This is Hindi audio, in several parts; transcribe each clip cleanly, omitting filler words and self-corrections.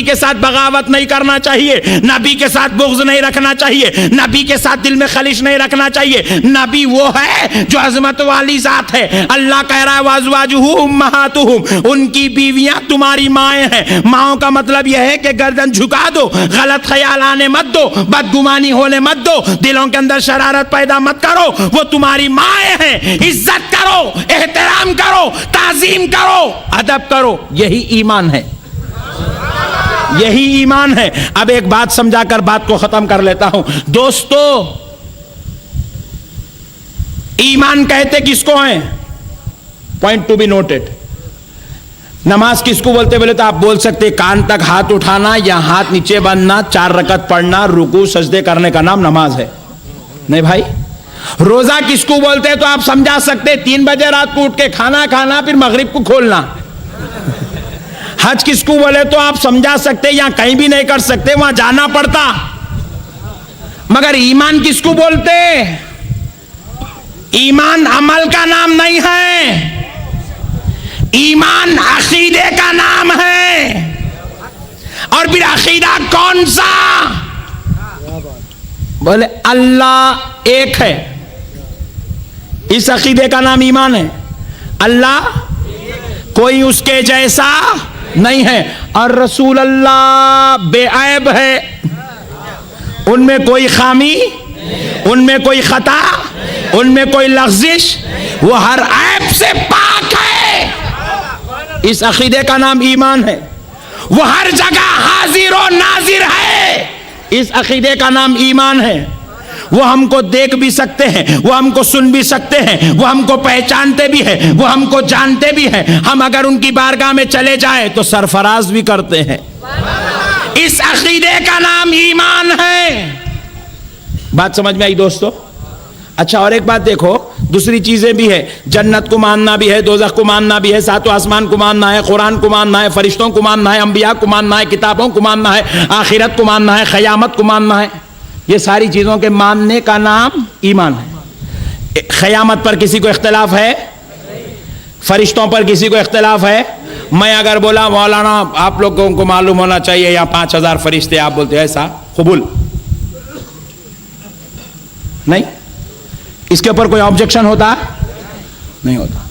नबी के साथ बगावत नहीं करना चाहिए, नबी के साथ बुग़्ज़ नहीं रखना चाहिए, नबी के साथ दिल में खलिश नहीं रखना चाहिए। नबी वो है जो अज़मत वाली ज़ात है। अल्लाह कह रहा है वाज़वाजुहु उम्महातुहुम, उनकी बीवियां तुम्हारी माएँ हैं। माओं का मतलब यह है कि गर्दन झुका दो, गलत ख्याल आने मत दो, बदगुमानी होने मत दो, दिलों के अंदर शरारत पैदा मत करो। वो तुम्हारी माएँ हैं, इज्जत करो, एहतराम करो, ताज़ीम करो, अदब करो। यही ईमान है, यही ईमान है। अब एक बात समझाकर बात को खत्म कर लेता हूं। दोस्तों, ईमान कहते किसको है? Point to be noted. नमाज किसको बोलते? बोले तो आप बोल सकते कान तक हाथ उठाना या हाथ नीचे बांधना, 4 रकत पढ़ना, रुकू सजदे करने का नाम नमाज है। नहीं भाई। रोजा किसको बोलते तो आप समझा सकते 3 बजे रात को उठ के खाना खाना, फिर मगरिब को खोलना। हज किसको बोले तो आप समझा सकते यहां कहीं भी नहीं कर सकते, वहां जाना पड़ता। मगर ईमान किसको बोलते? ईमान अमल का नाम नहीं है, ईमान अकीदे का नाम है। और फिर अकीदा कौन सा? बोले अल्लाह एक है, इस अकीदे का नाम ईमान है। अल्लाह कोई उसके जैसा नहीं है, और रसूल अल्लाह बेऐब है, उनमें कोई खामी, उनमें कोई खता, उनमें कोई लग़्ज़िश, वो हर ऐब से पाक है। इस अकीदे का नाम ईमान है। वो हर जगह हाजिर और नाजिर है, इस अकीदे का नाम ईमान है। वो हमको देख भी सकते हैं, वो हमको सुन भी सकते हैं, वो हमको पहचानते भी हैं, वो हमको जानते भी हैं। हम अगर उनकी बारगाह में चले जाए तो सरफराज भी करते हैं। इस अकीदे का नाम ईमान है। बात समझ में आई दोस्तों? अच्छा, और एक बात देखो, दूसरी चीजें भी है। जन्नत को मानना भी है, दोज़ख को मानना भी है, सातों आसमान को मानना है, कुरान को मानना है, फरिश्तों को मानना है, अंबिया को मानना है, किताबों को मानना है, आखिरत को मानना है, क़यामत को मानना है। ये सारी चीजों के मानने का नाम ईमान है। क़यामत पर किसी को इख्तिलाफ है? फरिश्तों पर किसी को इख्तिलाफ है? मैं अगर बोला मौलाना आप लोगों को मालूम होना चाहिए यहाँ 5000 फरिश्ते, आप बोलते हैं ऐसा कबूल नहीं? इसके ऊपर कोई ऑब्जेक्शन होता? नहीं होता।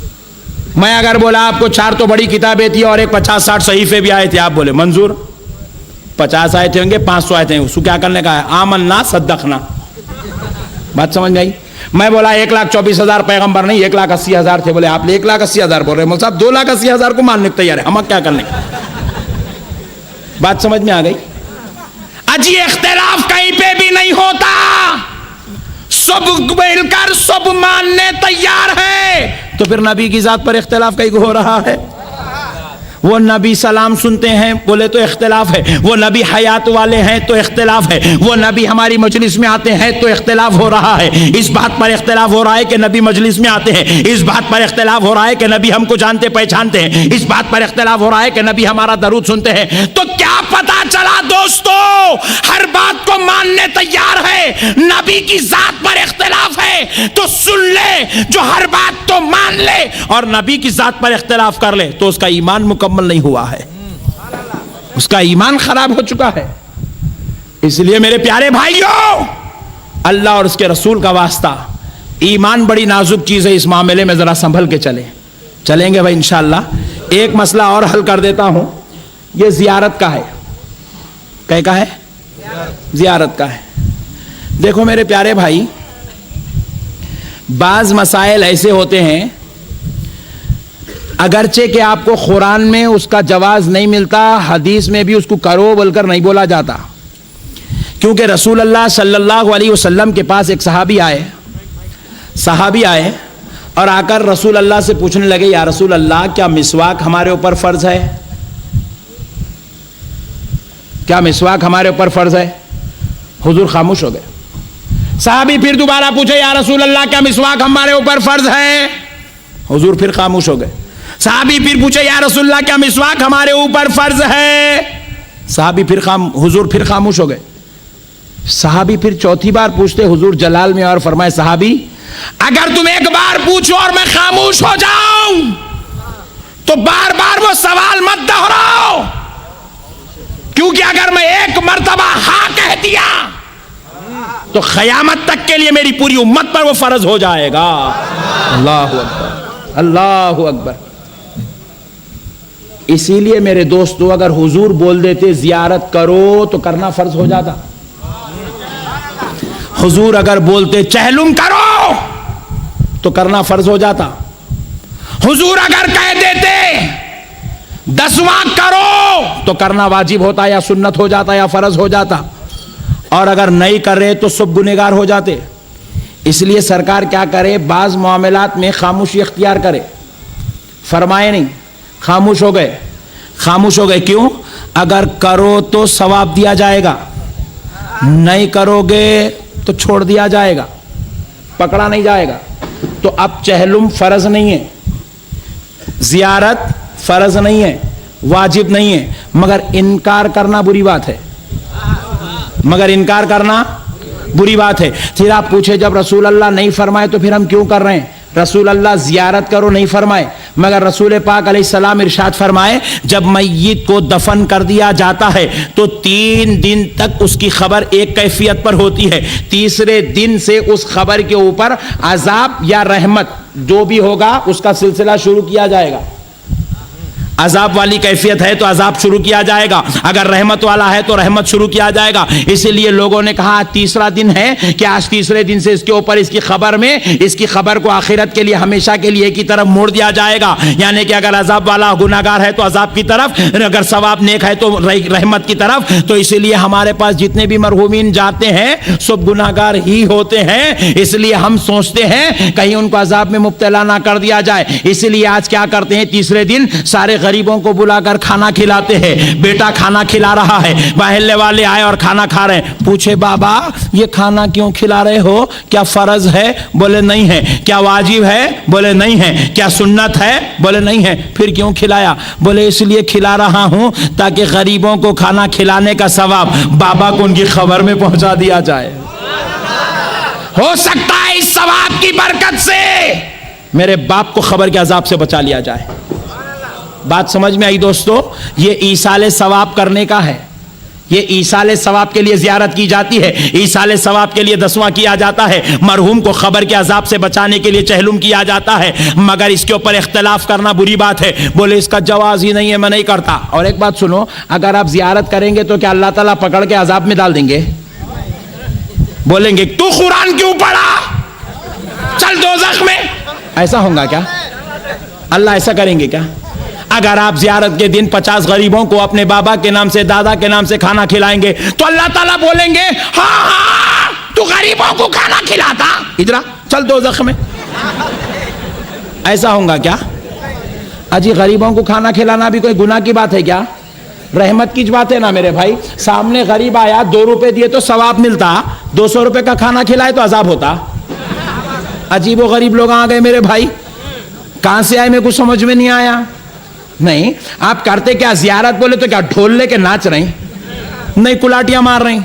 मैं अगर बोला आपको 4 तो बड़ी किताबें थी और एक 50-60 सहीफे भी आए थे, आप बोले मंजूर। 50 आए थे होंगे, 500 आए थे, उसको क्या करने का है? आमन्ना सद्दखना। बात समझ में आई? मैं बोला 1,24,000 पैगंबर नहीं 1,80,000 थे, बोले आप 1,80,000 बोल रहे हैं, साहब 2,80,000 को मानने को तैयार है, हम क्या करने? बात समझ में आ गई? अजी इख्तिलाफ कहीं पे भी नहीं होता, सब मिलकर सब मानने तैयार है। तो फिर नबी की जात पर इख्तिलाफ कहीं हो रहा है? वो नबी सलाम सुनते हैं बोले तो इख्तिलाफ है, वो नबी हयात वाले हैं तो इख्तिलाफ है, वो नबी हमारी मजलिस में आते हैं तो इख्तिलाफ हो रहा है। इस बात पर इख्तिलाफ हो रहा है कि नबी मजलिस में आते हैं, इस बात पर इख्तिलाफ हो रहा है कि नबी हमको जानते पहचानते हैं, इस बात पर इख्तिलाफ हो रहा है कि नबी हमारा दरूद सुनते हैं। तो क्या पता चला दोस्तों, हर बात को मानने तैयार है। नबी की जात पर इख्तिलाफ है तो सुन ले, जो हर बात तो मान ले, और नबी की जात पर इख्तिलाफ कर ले तो उसका ईमान मुकम्मल नहीं हुआ है, उसका ईमान खराब हो चुका है। इसलिए मेरे प्यारे भाइयों, अल्लाह और उसके रसूल का वास्ता, ईमान बड़ी नाजुक चीज है, इस मामले में जरा संभल के चलेंगे भाई इंशाअल्लाह। एक मसला और हल कर देता हूं, यह जियारत का है। क्या का है? जियारत का है। देखो मेरे प्यारे भाई, बाज मसाइल ऐसे होते हैं, अगरचे कि आपको कुरान में उसका जवाज नहीं मिलता, हदीस में भी उसको करो बोलकर नहीं बोला जाता, क्योंकि रसूल अल्लाह सल्लल्लाहु अलैहि वसल्लम के पास एक सहाबी आए और आकर रसूल अल्लाह से पूछने लगे, या रसूल अल्लाह क्या मिसवाक हमारे ऊपर फर्ज है? क्या मिसवाक हमारे ऊपर फर्ज है? हुजूर खामोश हो गए। सहाबी फिर दोबारा पूछे, या रसूल अल्लाह क्या मिसवाक हमारे ऊपर फर्ज है? हुजूर फिर खामोश हो गए। सहाबी फिर पूछे, या रसूलल्लाह क्या मिसवाक हमारे ऊपर फर्ज है? सहाबी फिर हुजूर फिर खामोश हो गए। सहाबी फिर चौथी बार पूछते हुजूर जलाल में और फरमाए, सहाबी अगर तुम एक बार पूछो और मैं खामोश हो जाऊं तो बार बार वो सवाल मत दोहराओ। क्योंकि अगर मैं एक मर्तबा हाँ कह दिया तो क़यामत तक के लिए मेरी पूरी उम्मत पर वो फर्ज हो जाएगा। अल्लाहु अकबर, अल्लाहु अकबर। इसीलिए मेरे दोस्तों, अगर हुजूर बोल देते जियारत करो तो करना फर्ज हो जाता। हुजूर अगर बोलते चहलुम करो तो करना फर्ज हो जाता। हुजूर अगर कह देते 10वां करो तो करना वाजिब होता, या सुन्नत हो जाता, या फर्ज हो जाता। और अगर नहीं कर रहे तो सब गुनहगार हो जाते। इसलिए सरकार क्या करे, बाज मामलात में खामोशी इख्तियार करे, फरमाए नहीं, खामोश हो गए। खामोश हो गए क्यों? अगर करो तो सवाब दिया जाएगा, नहीं करोगे तो छोड़ दिया जाएगा, पकड़ा नहीं जाएगा। तो अब चहलुम फर्ज नहीं है, जियारत फर्ज नहीं है, वाजिब नहीं है, मगर इनकार करना बुरी बात है। मगर इनकार करना बुरी बात है। फिर आप पूछे, जब रसूल अल्लाह नहीं फरमाए तो फिर हम क्यों कर रहे हैं? रसूल अल्लाह जियारत करो नहीं फरमाए, मगर रसूल पाक अलैहिस्सलाम इरशाद फरमाए, जब मैयत को दफन कर दिया जाता है तो 3 दिन तक उसकी खबर एक कैफियत पर होती है। तीसरे दिन से उस खबर के ऊपर अजाब या रहमत जो भी होगा उसका सिलसिला शुरू किया जाएगा। अजाब वाली कैफियत है तो अजाब शुरू किया जाएगा, अगर रहमत वाला है तो रहमत शुरू किया जाएगा। इसीलिए लोगों ने कहा तीसरा दिन है कि आज तीसरे दिन से इसके ऊपर इसकी खबर में, इसकी खबर को आखिरत के लिए हमेशा के लिए की तरफ मोड़ दिया जाएगा। यानी कि अगर अजाब वाला गुनाहगार है तो अजाब की तरफ, अगर सवाब नेक है तो रहमत की तरफ। तो इसीलिए हमारे पास जितने भी मरहूमीन जाते हैं सब गुनाहगार ही होते हैं। इसलिए हम सोचते हैं कहीं उनको अजाब में मुब्तला ना कर दिया जाए। इसलिए आज क्या करते हैं, तीसरे दिन सारे गरीबों को बुलाकर खाना खिलाते हैं। बेटा खाना खिला रहा है, महल्ले वाले आए और खाना खा रहे हैं। पूछे, बाबा ये खाना क्यों खिला रहे हो? क्या फर्ज है? बोले नहीं है। क्या वाजिब है? बोले नहीं है। क्या सुन्नत है? बोले नहीं है। फिर क्यों खिलाया? बोले इसलिए खिला रहा हूं ताकि गरीबों को खाना खिलाने का सवाब बाबा को उनकी खबर में पहुंचा दिया जाए। हो सकता है इस सवाब की बरकत से मेरे बाप को खबर के अजाब से बचा लिया जाए। बात समझ में आई दोस्तों? ये ईसाले सवाब करने का है। ये ईसाले सवाब के लिए जियारत की जाती है, ईसाले सवाब के लिए 10वां किया जाता है, मरहूम को खबर के अजाब से बचाने के लिए चहलुम किया जाता है। मगर इसके ऊपर इख्तिलाफ करना बुरी बात है। बोले इसका जवाज ही नहीं है, मैं नहीं करता। और एक बात सुनो, अगर आप जियारत करेंगे तो क्या अल्लाह ताला पकड़ के अजाब में डाल देंगे? बोलेंगे तू कुरान क्यों पढ़ा, चल दोज़ख में? ऐसा होगा क्या? अल्लाह ऐसा करेंगे क्या? अगर आप जियारत के दिन 50 गरीबों को अपने बाबा के नाम से, दादा के नाम से खाना खिलाएंगे तो अल्लाह ताला बोलेंगे हाँ हाँ तू गरीबों को खाना खिलाता, इधर चल दोज़ख में? ऐसा होगा क्या? अजी गरीबों को खाना खिलाना भी कोई गुनाह की बात है क्या? रहमत की बात है ना मेरे भाई। सामने गरीब आया, 2 रुपए दिए तो सवाब मिलता, 200 रुपए का खाना खिलाए तो अजाब होता। अजीब व गरीब लोग आ गए मेरे भाई। कहां से आए मेरे को समझ में नहीं आया। नहीं, आप करते क्या? जियारत बोले तो क्या ढोल लेके नाच रहे? नहीं, कुलाटियां मार रहे।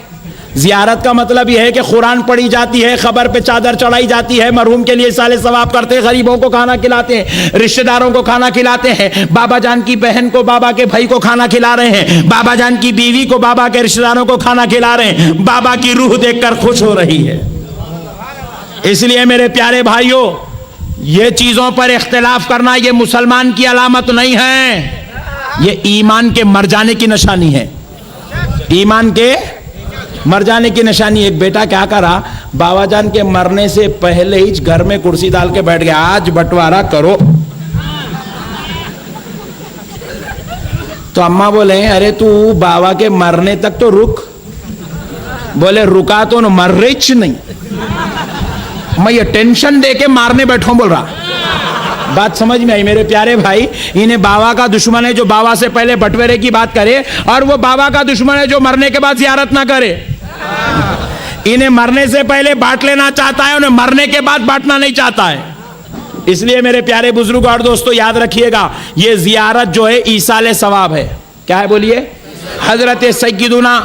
जियारत का मतलब यह है कि कुरान पढ़ी जाती है, खबर पे चादर चढ़ाई जाती है, मरहूम के लिए साले सवाब करते हैं, गरीबों को खाना खिलाते हैं, रिश्तेदारों को खाना खिलाते हैं, बाबा जान की बहन को बाबा के भाई को खाना खिला रहे हैं, बाबा जान की बीवी को बाबा के रिश्तेदारों को खाना खिला रहे हैं। बाबा की रूह देखकर खुश हो रही है। इसलिए मेरे प्यारे भाइयों, ये चीजों पर इख्तिलाफ करना ये मुसलमान की अलामत नहीं है, ये ईमान के मर जाने की निशानी है। ईमान के मर जाने की निशानी। एक बेटा क्या करा, बाबा जान के मरने से पहले ही घर में कुर्सी डाल के बैठ गया, आज बंटवारा करो। तो अम्मा बोले अरे तू बाबा के मरने तक तो रुक। बोले रुका तो न मर रिच नहीं, मैं ये टेंशन दे के मारने बैठा हूं बोल रहा। बात समझ में आई मेरे प्यारे भाई? इन्हें बाबा का दुश्मन है जो बाबा से पहले बंटवारे की बात करे, और वो बाबा का दुश्मन है जो मरने के बाद जियारत ना करे। इन्हें मरने से पहले बांट लेना चाहता है, उन्हें मरने के बाद बांटना नहीं चाहता है। इसलिए मेरे प्यारे बुजुर्ग और दोस्तों याद रखिएगा, ये जियारत जो है ईसाले सवाब है। क्या है बोलिए? हजरत सैयदुना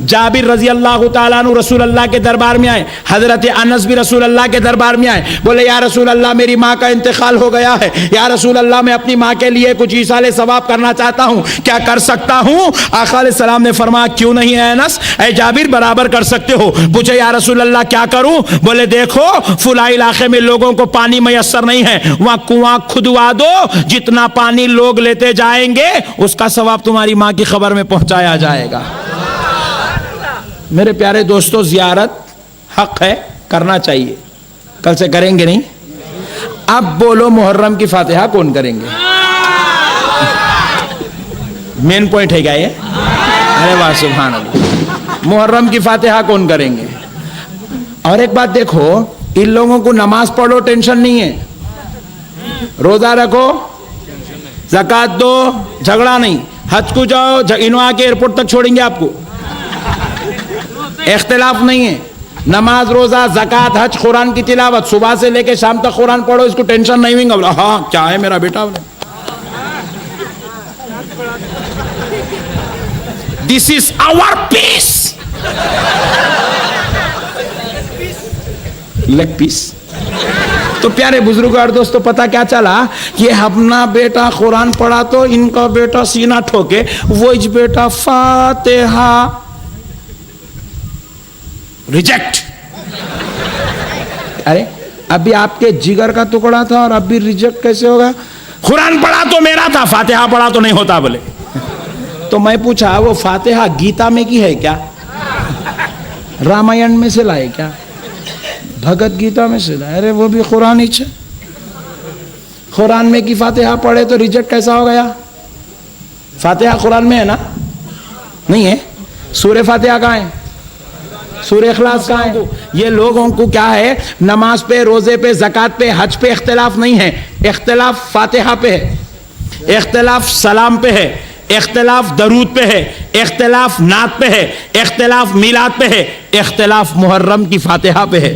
जाबिर रजी अल्लाह ताला अन्हु रसूल अल्लाह के दरबार में आए, हजरत अनस भी रसूल अल्लाह के दरबार में आए, बोले या रसूल अल्लाह मेरी माँ का इंतकाल हो गया है, या रसूल अल्लाह मैं अपनी माँ के लिए कुछ ईसाले सवाब करना चाहता हूँ, क्या कर सकता हूँ? आका अलैहिस्सलाम ने फरमाया क्यों नहीं है अनस, ऐ जाबिर बराबर कर सकते हो। पूछे या रसूल अल्लाह क्या करूँ? बोले देखो फुला इलाके में लोगों को पानी मैसर नहीं है, वहां कुआं खुदवा दो, जितना पानी लोग लेते जाएंगे उसका सवाब तुम्हारी माँ की खबर में पहुंचाया जाएगा। मेरे प्यारे दोस्तों, जियारत हक है, करना चाहिए। कल से करेंगे नहीं? अब बोलो मुहर्रम की फातिहा कौन करेंगे? मेन पॉइंट है क्या ये? अरे वाह सुभान अल्लाह, मुहर्रम की फातिहा कौन करेंगे? और एक बात देखो, इन लोगों को नमाज पढ़ो टेंशन नहीं है, रोजा रखो, ज़कात दो, झगड़ा नहीं, हज को जाओ, इन्हों आके एयरपोर्ट तक छोड़ेंगे आपको, इख्तिलाफ नहीं है। नमाज, रोजा, ज़कात, हज, कुरान की तिलावत, सुबह से लेके शाम तक कुरान पढ़ो, इसको टेंशन नहीं होगा। बोला हाँ क्या है मेरा बेटा, बोले this is our piece, leg piece. तो प्यारे बुजुर्ग और दोस्तों, पता क्या चला कि अपना बेटा कुरान पढ़ा तो इनका बेटा सीना ठोके, वो बेटा फातिहा रिजेक्ट। अरे अभी आपके जिगर का टुकड़ा था और अभी रिजेक्ट कैसे होगा? कुरान पढ़ा तो मेरा था, फातिहा पढ़ा तो नहीं होता। बोले तो मैं पूछा वो फातिहा गीता में की है क्या, रामायण में से लाए क्या, भगवत गीता में से लाए? अरे वो भी कुरान ही है, कुरान में की फातिहा पढ़े तो रिजेक्ट कैसा हो गया? फातिहा कुरान में है ना? नहीं है। सूरह फातिहा कहाँ है? सूरह इखलास कहाँ है? ये लोगों को क्या है, नमाज पे, रोजे पे, ज़कात पे, हज पे इख्तिलाफ नहीं है, इख्तिलाफ फातिहा पे है, इख्तिलाफ सलाम पे है, इख्तिलाफ दरूद पे है, इख्तिलाफ नात पे है, इख्तिलाफ मिलाद पे है, इख्तिलाफ मुहर्रम की फातिहा पे है,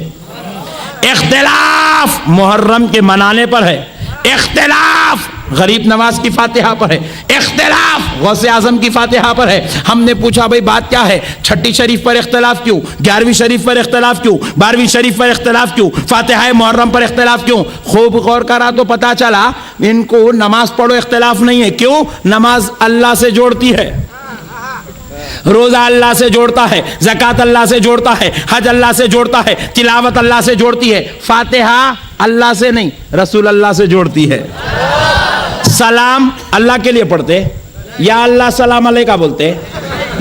इख्तिलाफ मुहर्रम के मनाने पर है, इख्तिलाफ गरीब नवाज की फातिहा पर है, इख्तिलाफ गौसे आजम की फातिहा पर है। हमने पूछा भाई बात क्या है? छठी शरीफ पर इख्तिलाफ क्यों, 11वीं शरीफ पर इख्तिलाफ क्यों, 12वीं शरीफ पर इख्तिलाफ क्यों, फातिहा मुहर्रम पर इख्तिलाफ क्यों? खूब गौर करा तो पता चला इनको नमाज पढ़ो इख्तिलाफ नहीं है। क्यों? नमाज अल्लाह से जोड़ती है, रोजा अल्लाह से जोड़ता है, ज़कात अल्लाह से जोड़ता है, हज अल्लाह से जोड़ता है, तिलावत अल्लाह से जोड़ती है। फातिहा अल्लाह से नहीं, रसूल अल्लाह से जोड़ती है। सलाम अल्लाह के लिए पढ़ते, या अल्लाह सलाम अलैका बोलते,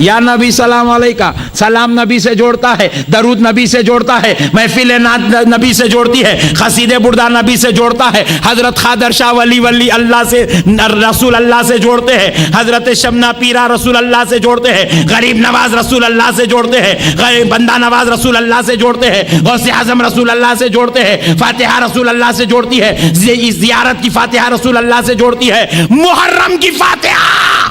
या नबी सलाम अलैका, सलाम नबी से जोड़ता है, दरूद नबी से जोड़ता है, महफिल नात नबी से जोड़ती है, खसीदे बुर्दा नबी से जोड़ता है, हजरत खादर शाह वली अल्लाह से, रसूल अल्लाह से जोड़ते हैं, हजरत शमना पीरा रसूल अल्लाह से जोड़ते हैं, गरीब नवाज रसूल अल्लाह से जोड़ते हैं, बंदा नवाज रसूल अल्लाह से जोड़ते हैं, गौसे आजम रसूल अल्लाह से जोड़ते हैं, फातिहा रसूल अल्लाह से जोड़ती है, ज़ियारत की फातिहा रसूल अल्लाह से जोड़ती है, मुहर्रम की फातिहा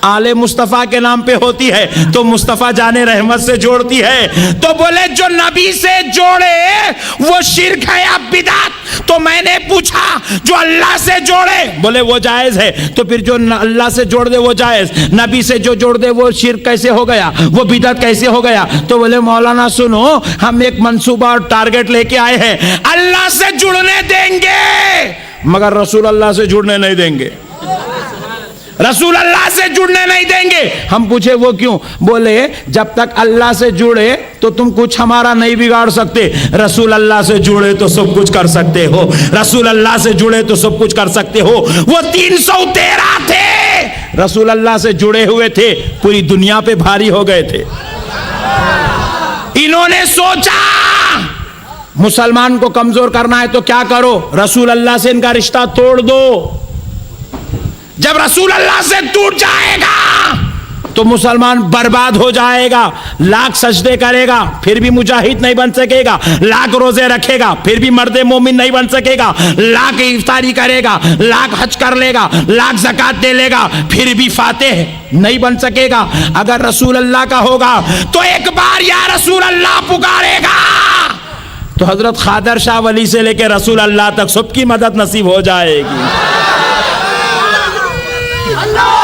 आले मुस्तफ़ा के नाम पे होती है तो मुस्तफ़ा जाने रहमत से जोड़ती है। तो बोले जो नबी से जोड़े वो शिर्क है या बिदात? तो मैंने पूछा जो अल्लाह से जोड़े, बोले वो जायज़ है। तो फिर जो अल्लाह से जोड़ दे वो जायज़, नबी से जो जोड़ दे वो शिर्क कैसे हो गया, वो बिदात कैसे हो गया? तो बोले मौलाना सुनो, हम एक मंसूबा और टारगेट लेके आए हैं, अल्लाह से जुड़ने देंगे मगर रसूल अल्लाह से जुड़ने नहीं देंगे, रसूल अल्लाह से जुड़ने नहीं देंगे। हम पूछे वो क्यों? बोले जब तक अल्लाह से जुड़े तो तुम कुछ हमारा नहीं बिगाड़ सकते, रसूल अल्लाह से जुड़े तो सब कुछ कर सकते हो, रसूल अल्लाह से जुड़े तो सब कुछ कर सकते हो। वो 313 थे, रसूल अल्लाह से जुड़े हुए थे, पूरी दुनिया पे भारी हो गए थे। इन्होंने सोचा मुसलमान को कमजोर करना है तो क्या करो, रसूल अल्लाह से इनका रिश्ता तोड़ दो। जब रसूल अल्लाह से टूट जाएगा तो मुसलमान बर्बाद हो जाएगा, लाख सजदे करेगा फिर भी मुजाहिद नहीं बन सकेगा, लाख रोजे रखेगा फिर भी मर्दे मोमिन नहीं बन सकेगा, लाख इफ्तारी करेगा, लाख हज कर लेगा, लाख ज़कात दे लेगा, फिर भी फातिह नहीं बन सकेगा। अगर रसूल अल्लाह का होगा तो एक बार या रसूल अल्लाह पुकारेगा तो हजरत खादर शाह वली से लेकर रसूल अल्लाह तक सबकी मदद नसीब हो जाएगी। अल्लाह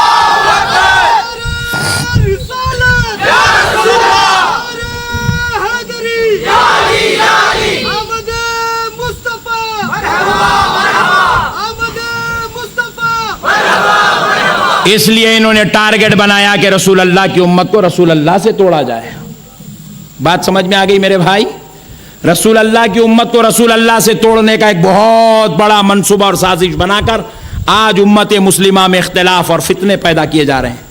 इसलिए इन्होंने टारगेट बनाया कि रसूल अल्लाह की उम्मत को रसूल अल्लाह से तोड़ा जाए। बात समझ में आ गई मेरे भाई? रसूल अल्लाह की उम्मत को रसूल अल्लाह से तोड़ने का एक बहुत बड़ा मंसूबा और साजिश बनाकर आज उम्मत मुस्लिमा में इख्तिलाफ और फितने पैदा किए जा रहे हैं।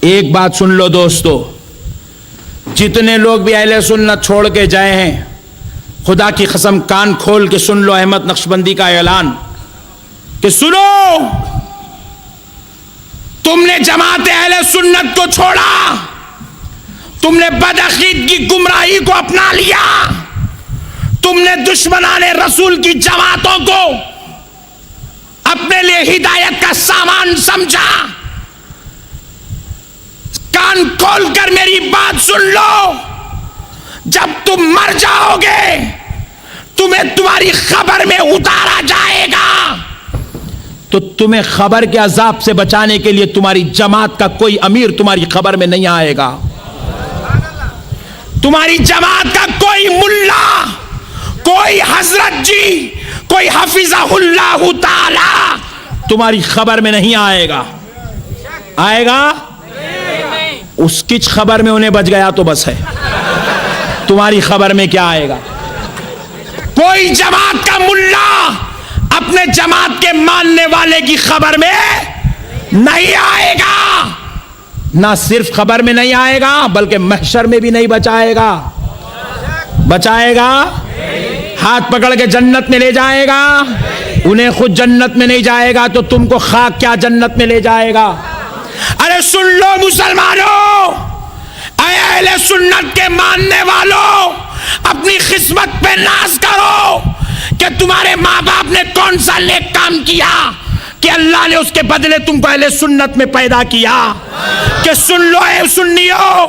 एक बात सुन लो दोस्तों, जितने लोग भी अहले सुन्नत छोड़ के जाए हैं, खुदा की कसम कान खोल के सुन लो अहमद नक्शबंदी का ऐलान कि सुनो, तुमने जमात अहले सुन्नत को छोड़ा, तुमने बदअकीद की गुमराही को अपना लिया, तुमने दुश्मनाने रसूल की जमातों को अपने लिए हिदायत का सामान समझा। कान खोलकर मेरी बात सुन लो, जब तुम मर जाओगे तुम्हें तुम्हारी खबर में उतारा जाएगा, तो तुम्हें खबर के अजाब से बचाने के लिए तुम्हारी जमात का कोई अमीर तुम्हारी खबर में नहीं आएगा, तुम्हारी जमात का कोई मुल्ला, कोई हजरत जी, कोई हफिज़हुल्लाहु ताला तुम्हारी खबर में नहीं आएगा। आएगा? उसकी खबर में उन्हें बच गया तो बस है, तुम्हारी खबर में क्या आएगा? कोई जमात का मुल्ला अपने जमात के मानने वाले की खबर में नहीं आएगा। ना सिर्फ खबर में नहीं आएगा बल्कि महशर में भी नहीं बचाएगा। बचाएगा? हाथ पकड़ के जन्नत में ले जाएगा? उन्हें खुद जन्नत में नहीं जाएगा तो तुमको खाक क्या जन्नत में ले जाएगा? अरे सुन लो मुसलमानों, अहले सुन्नत के मानने वालों, अपनी किस्मत पे नाज करो कि तुम्हारे माँ बाप ने कौन सा नेक काम किया कि अल्लाह ने उसके बदले तुमको अहले सुन्नत में पैदा किया। कि सुन लो ए सुन्नियों,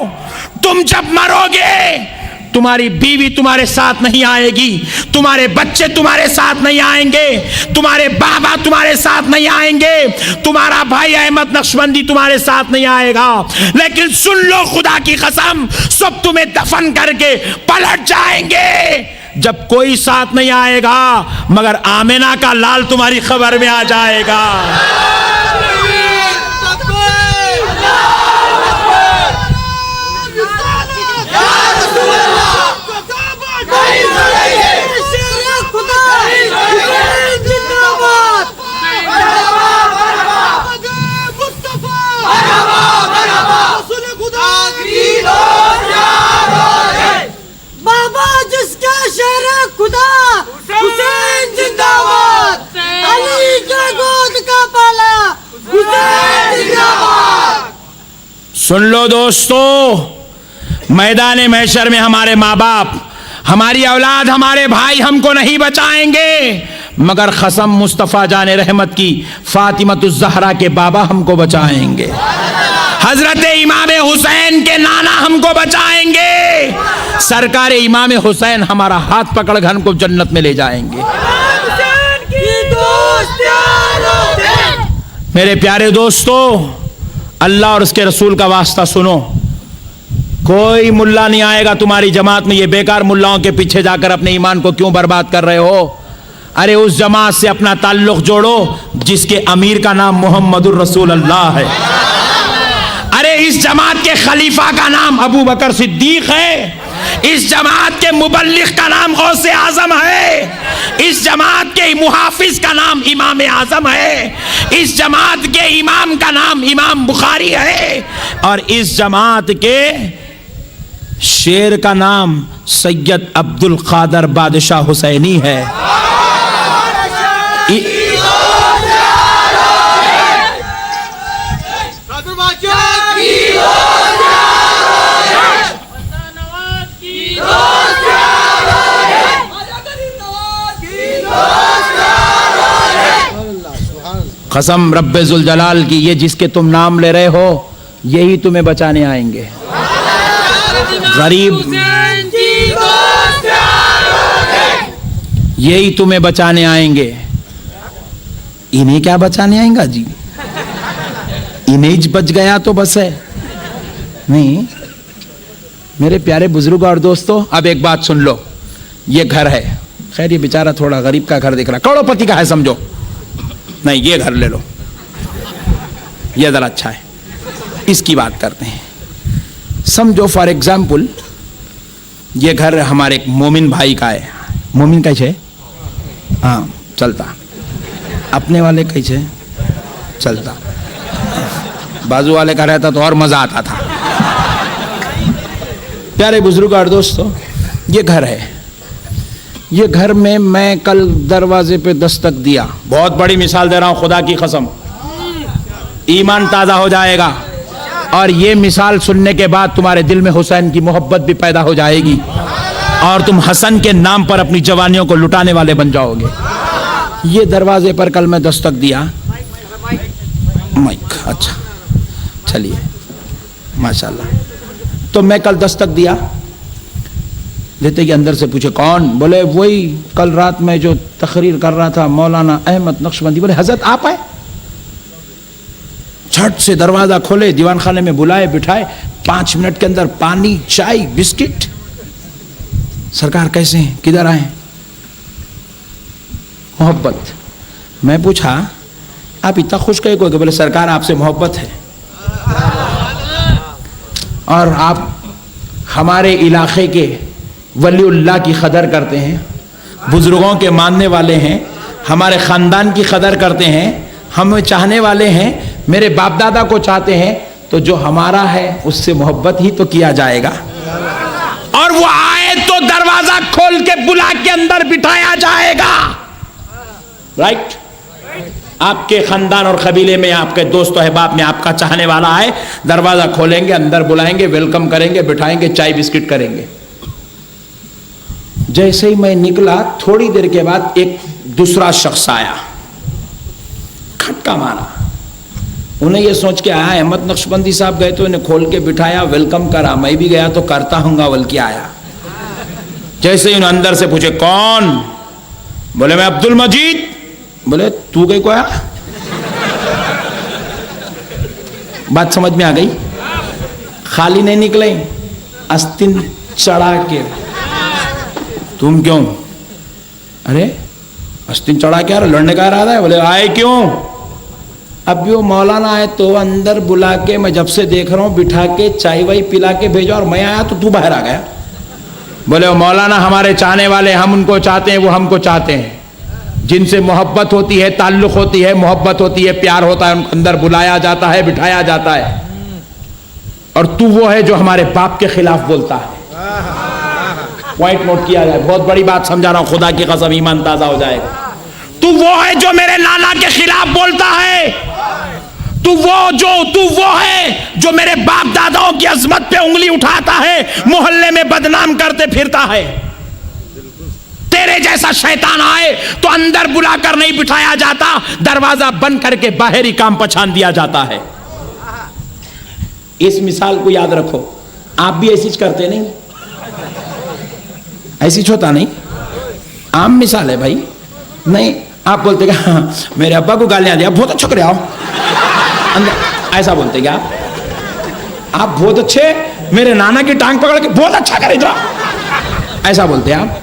तुम जब मरोगे तुम्हारी बीवी तुम्हारे साथ नहीं आएगी, तुम्हारे बच्चे तुम्हारे साथ नहीं आएंगे, तुम्हारे बाबा तुम्हारे साथ नहीं आएंगे, तुम्हारा भाई अहमद नक्शबंदी तुम्हारे साथ नहीं आएगा। लेकिन सुन लो खुदा की कसम, सब तुम्हें दफन करके पलट जाएंगे। जब कोई साथ नहीं आएगा मगर आमिना का लाल तुम्हारी खबर में आ जाएगा। सुन लो दोस्तों, मैदान महशर में हमारे माँ बाप, हमारी औलाद, हमारे भाई हमको नहीं बचाएंगे मगर कसम मुस्तफ़ा जाने रहमत की फातिमतुज़ ज़हरा के बाबा हमको बचाएंगे। हजरत इमाम हुसैन के नाना हमको बचाएंगे। सरकार इमाम हुसैन हमारा हाथ पकड़ कर हमको जन्नत में ले जाएंगे। मेरे प्यारे दोस्तों, अल्लाह और उसके रसूल का वास्ता सुनो, कोई मुल्ला नहीं आएगा तुम्हारी जमात में। ये बेकार मुल्लाओं के पीछे जाकर अपने ईमान को क्यों बर्बाद कर रहे हो? अरे उस जमात से अपना ताल्लुक जोड़ो जिसके अमीर का नाम मोहम्मदुर रसूल अल्लाह है। अरे इस जमात के खलीफा का नाम अबू बकर सिद्दीक है। इस जमात के मुबल्लिग का नाम गौसे आजम है। इस जमात के मुहाफिज का नाम इमाम आजम है। इस जमात के इमाम का नाम इमाम बुखारी है। और इस जमात के शेर का नाम सैयद अब्दुल कादर बादशाह हुसैनी है। कसम रब्बे जुल जलाल की, ये जिसके तुम नाम ले रहे हो यही तुम्हें बचाने आएंगे। गरीब यही तुम्हें बचाने आएंगे। इन्हें क्या बचाने आएगा जी? इन्हें बच गया तो बस है। नहीं मेरे प्यारे बुजुर्ग और दोस्तों, अब एक बात सुन लो। ये घर है, खैर ये बेचारा थोड़ा गरीब का घर दिख रहा, करोड़पति का है समझो। नहीं ये घर ले लो, यह ज़रा अच्छा है, इसकी बात करते हैं। समझो फॉर एग्जाम्पल ये घर हमारे एक मोमिन भाई का है। मोमिन कैसे? हाँ चलता। अपने वाले कैसे? चलता। बाजू वाले का रहता तो और मजा आता था। प्यारे बुजुर्ग और दोस्तों, ये घर है। ये घर में मैं कल दरवाजे पे दस्तक दिया। बहुत बड़ी मिसाल दे रहा हूं, खुदा की कसम, ईमान ताजा हो जाएगा। और ये मिसाल सुनने के बाद तुम्हारे दिल में हुसैन की मोहब्बत भी पैदा हो जाएगी और तुम हसन के नाम पर अपनी जवानियों को लुटाने वाले बन जाओगे। ये दरवाजे पर कल मैं दस्तक दिया। माइक अच्छा, चलिए माशाल्लाह। तो मैं कल दस्तक दिया, देते ही अंदर से पूछे कौन? बोले वही कल रात में जो तकरीर कर रहा था मौलाना अहमद नक्शबंदी। बोले हजरत आप आए? झट से दरवाजा खोले, दीवान खाने में बुलाए, बिठाए। 5 मिनट के अंदर पानी, चाय, बिस्किट। सरकार कैसे हैं, किधर आए? मोहब्बत। मैं पूछा आप इतना खुश कहे को? बोले सरकार आपसे मोहब्बत है और आप हमारे इलाके के वलीउल्लाह की कदर करते हैं, बुजुर्गों के मानने वाले हैं, हमारे ख़ानदान की कदर करते हैं, हमें चाहने वाले हैं, मेरे बाप दादा को चाहते हैं, तो जो हमारा है उससे मोहब्बत ही तो किया जाएगा। और वो आए तो दरवाजा खोल के बुला के अंदर बिठाया जाएगा। राइट? आपके खानदान और कबीले में, आपके दोस्त अहबाब में आपका चाहने वाला आए, दरवाजा खोलेंगे, अंदर बुलाएंगे, वेलकम करेंगे, बिठाएंगे, चाय बिस्किट करेंगे। जैसे ही मैं निकला, थोड़ी देर के बाद एक दूसरा शख्स आया, खटका मारा। उन्हें ये सोच के आया अहमद नक्शबंदी साहब गए तो इन्हें खोल के बिठाया, वेलकम करा। मैं भी गया तो करता हूँगा, बल्कि आया। जैसे ही उन्हें अंदर से पूछे कौन? बोले मैं अब्दुल मजीद। बोले तू गई को आया? बात समझ में आ गई? खाली नहीं निकले, अस्तिन चढ़ा के। तुम क्यों? अरे अस्तिन चढ़ा के आ रहा, लड़ने का इरादा है? बोले आए क्यों? अब भी वो मौलाना आए तो अंदर बुला के, मैं जब से देख रहा हूँ बिठा के चाय वाई पिला के भेजा, और मैं आया तो तू बाहर आ गया। बोले वो मौलाना हमारे चाहने वाले, हम उनको चाहते हैं, वो हमको चाहते हैं। जिनसे मोहब्बत होती है, ताल्लुक होती है, मोहब्बत होती है, प्यार होता है, उनको अंदर बुलाया जाता है, बिठाया जाता है। और तू वो है जो हमारे बाप के खिलाफ बोलता है। पॉइंट नोट किया जाए, बहुत बड़ी बात समझा रहा हूं, खुदा की कसम ईमान ताजा हो जाएगा। तू वो है जो मेरे नाना के खिलाफ बोलता है। तू वो है जो मेरे बाप दादाओं की अजमत पे उंगली उठाता है, मोहल्ले में बदनाम करते फिरता है। तेरे जैसा शैतान आए तो अंदर बुलाकर नहीं बिठाया जाता, दरवाजा बंद करके बाहरी काम पहचान दिया जाता है। इस मिसाल को याद रखो। आप भी ऐसी करते नहीं? ऐसी होता नहीं? आम मिसाल है भाई। नहीं आप बोलते क्या? हाँ, मेरे अब्बा को गालियां दिया, बहुत अच्छा करे आओ अंदर, ऐसा बोलते क्या आप? बहुत अच्छे, मेरे नाना की टांग पकड़ के बहुत अच्छा करे इधर, ऐसा बोलते आप?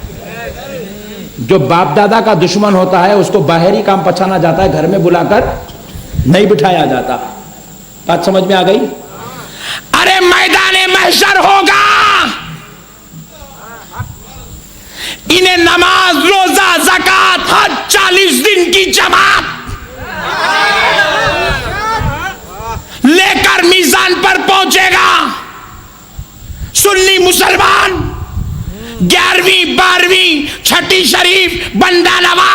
जो बाप दादा का दुश्मन होता है उसको बाहरी काम पछाना जाता है, घर में बुलाकर नहीं बिठाया जाता। बात समझ में आ गई? अरे मैदाने महशर होगा, इन्हें नमाज, रोजा, ज़कात, हज 40 दिन की जमात लेकर मीज़ान पर पहुंचेगा। सुन्नी मुसलमान 11वीं 12वीं छठी शरीफ बंदा नवाज